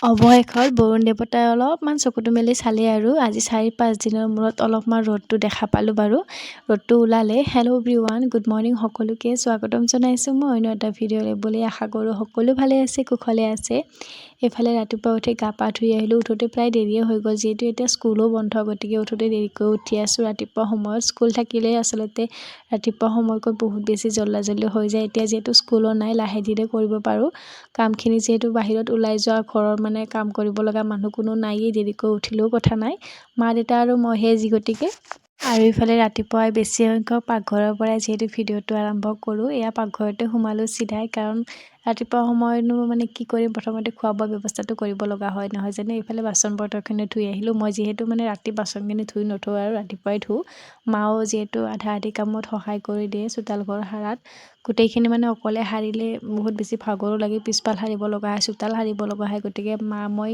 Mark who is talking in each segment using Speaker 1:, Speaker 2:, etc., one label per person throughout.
Speaker 1: অৱশেষত বৰুণ দেৱতাই অলপমান চকুটো মেলি চালে আৰু আজি ৪-৫ দিনৰ মূৰত অলপমান ৰ'দটো দেখা পালোঁ বাৰু। ৰ'দটো ওলালে। হেল্ল' এভৰিৱান, গুড মৰ্ণিং সকলোকে স্বাগতম জনাইছোঁ মই অন্য এটা ভিডিঅ'লৈ বুলি আশা কৰোঁ সকলো ভালে আছে, কুশলে আছে। এইফালে ৰাতিপুৱা উঠি গা পা ধুই আহিলোঁ। উঠোতে প্ৰায় দেৰিয়ে হৈ গ'ল, যিহেতু এতিয়া স্কুলো বন্ধ, গতিকে উঠোতে দেৰিকৈ উঠি আছোঁ। ৰাতিপুৱা সময়ত স্কুল থাকিলে আচলতে ৰাতিপুৱা সময়কৈ বহুত বেছি জল্দি হৈ যায়। এতিয়া যিহেতু স্কুলো নাই, লাহে ধীৰে কৰিব পাৰোঁ কামখিনি, যিহেতু বাহিৰত ওলাই যোৱা ঘৰৰ কাম কৰিব লগা মানুহ কোনো নায়েই, দেৰিকৈ উঠিলেও কথা নাই, মা দেউতা আৰু মইহে যি, গতিকে আৰু ইফালে ৰাতিপুৱাই বেছি সংখ্যক পাকঘৰৰ পৰাই যিহেতু ভিডিঅ'টো আৰম্ভ কৰোঁ। এয়া পাকঘৰতে সোমালোঁ চিধাই, কাৰণ ৰাতিপুৱা সময়নো কি কৰিম, প্ৰথমতে খোৱা বোৱা ব্যৱস্থাটো কৰিব লগা হয়, নহয় জানো। এইফালে বাচন বৰ্তনখিনি ধুই আহিলোঁ। মই যিহেতু ৰাতি বাচনখিনি ধুই নথওঁ আৰু ৰাতিপুৱাই ধুওঁ। মাও যিহেতু আধা আধি কামত সহায় কৰি দিয়ে, চোতাল ঘৰ সাৰাত গোটেইখিনি অকলে সাৰিলে বহুত বেছি ভাগৰো লাগে, পিছফাল সাৰিব লগা হয়, চোতাল সাৰিব লগা হয়, গতিকে মা মই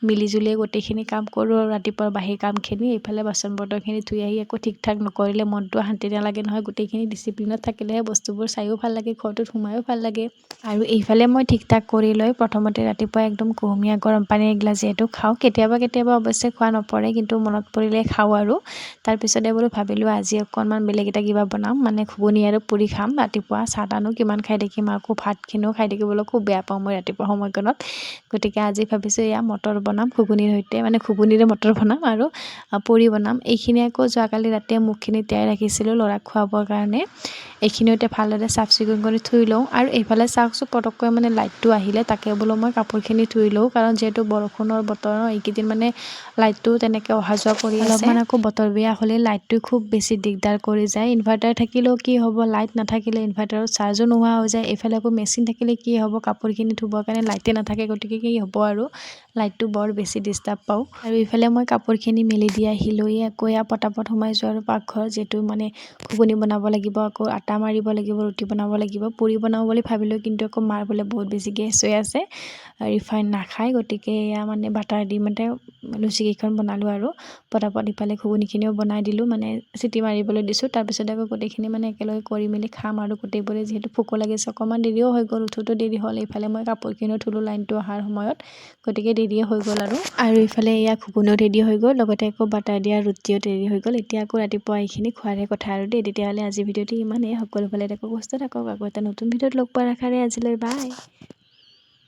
Speaker 1: মিলিজুলিয়ে গোটেইখিনি কাম কৰোঁ আৰু ৰাতিপুৱাৰ বাহিৰ কামখিনি। এইফালে বাচন বৰ্তনখিনি ধুই আহি একো ঠিক ঠাক নকৰিলে মনটো শান্তি নালাগে নহয়। গোটেইখিনি ডিচিপ্লিনত থাকিলেহে বস্তুবোৰ চায়ো ভাল লাগে, ঘৰটোত সোমায়ো ভাল লাগে। আৰু এইফালে মই ঠিক ঠাক কৰি লৈ প্ৰথমতে ৰাতিপুৱা একদম কুহুমীয়া গৰম পানী এগিলাচ যিহেতু খাওঁ, কেতিয়াবা অৱশ্যে খোৱা নপৰে, কিন্তু মনত পৰিলে খাওঁ আৰু তাৰপিছতে ভাবিলোঁ আজি অকণমান বেলেগ এটা কিবা বনাম, ঘুগুনি আৰু পুৰি খাম। ৰাতিপুৱা চাহ তাহনো কিমান খাই থাকিম, আকৌ ভাতখিনিও খাই থাকিবলৈ খুব বেয়া পাওঁ মই ৰাতিপুৱা সময়কণত, গতিকে আজি ভাবিছোঁ এয়া মটৰ বনাম ঘুগুনিৰ সৈতে, ঘুগুনিৰে মটৰ বনাম আৰু পুৰি বনাম। এইখিনি আকৌ যোৱাকালি ৰাতিয়ে মুখখিনি তিয়াই ৰাখিছিলোঁ ল'ৰাক খুৱাবৰ কাৰণে। এইখিনিও এতিয়া ভালদৰে চাফ চিকুণ কৰি থৈ লওঁ। আৰু এইফালে চাওকচোন, পটককৈ লাইটটো আহিলে, তাকে বোলো মই কাপোৰখিনি ধুই লওঁ, কাৰণ যিহেতু বৰষুণৰ বতৰ, এইকেইদিন লাইটটো তেনেকৈ অহা যোৱা কৰি আছে। অলপমান আকৌ বতৰ বেয়া হ'লে লাইটটো খুব বেছি দিগদাৰ কৰি যায়। ইনভাৰ্টাৰ থাকিলেও কি হ'ব, লাইট নাথাকিলে ইনভাৰ্টাৰত চাৰ্জো নোহোৱা হৈ যায়। এইফালে আকৌ মেচিন থাকিলে কি হ'ব, কাপোৰখিনি ধুবৰ কাৰণে লাইটে নাথাকে, গতিকে কি হ'ব আৰু লাইটটো বৰ বেছি ডিষ্টাৰ্ব পাওঁ। আৰু ইফালে মই কাপোৰখিনি মেলি দি আহিলোঁ। আকৌ এয়া পটাপট সোমাই যোৱা আৰু পাকঘৰ, যিহেতু ঘুগুনি বনাব লাগিব, আকৌ আটা মাৰিব লাগিব, ৰুটি বনাব লাগিব, পুৰি বনাওঁ বুলি ভাবিলোঁ, কিন্তু আকৌ মাৰ বোলে বহুত বেছি গেছ হৈ আছে, ৰিফাইন নাখায়, গতিকে এয়া বাটাৰ দি লুচিকেইখন বনালোঁ আৰু পটাপট। ইফালে ঘুগুনিখিনিও বনাই দিলোঁ, চিটি মাৰিবলৈ দিছোঁ। তাৰপিছত আকৌ গোটেইখিনি একেলগে কৰি মেলি খাম আৰু গোটেইবোৰে, যিহেতু ভোকো লাগিছে। অকণমান দেৰিও হৈ গ'ল, উঠোতো দেৰি হ'ল। এইফালে মই কাপোৰখিনিও ধুলোঁ লাইনটো অহাৰ সময়ত, গতিকে দেৰিয়ে হৈ গ'ল আৰু ইফালে এয়া ঘুগুনিও ৰেডি হৈ গ'ল, লগতে আকৌ বাটাৰ দিয়া ৰুটিও ৰেডি হৈ গ'ল। এতিয়া আকৌ ৰাতিপুৱা এইখিনি খোৱাৰহে কথা আৰু দেই। তেতিয়াহ'লে আজি ভিডিঅ'টো ইমানেই, সকলো ভালে থাকক, সুস্থ থাকক, আকৌ এটা নতুন ভিডিঅ'ত লগ পোৱাৰ আশাৰে আজিলৈ বাই।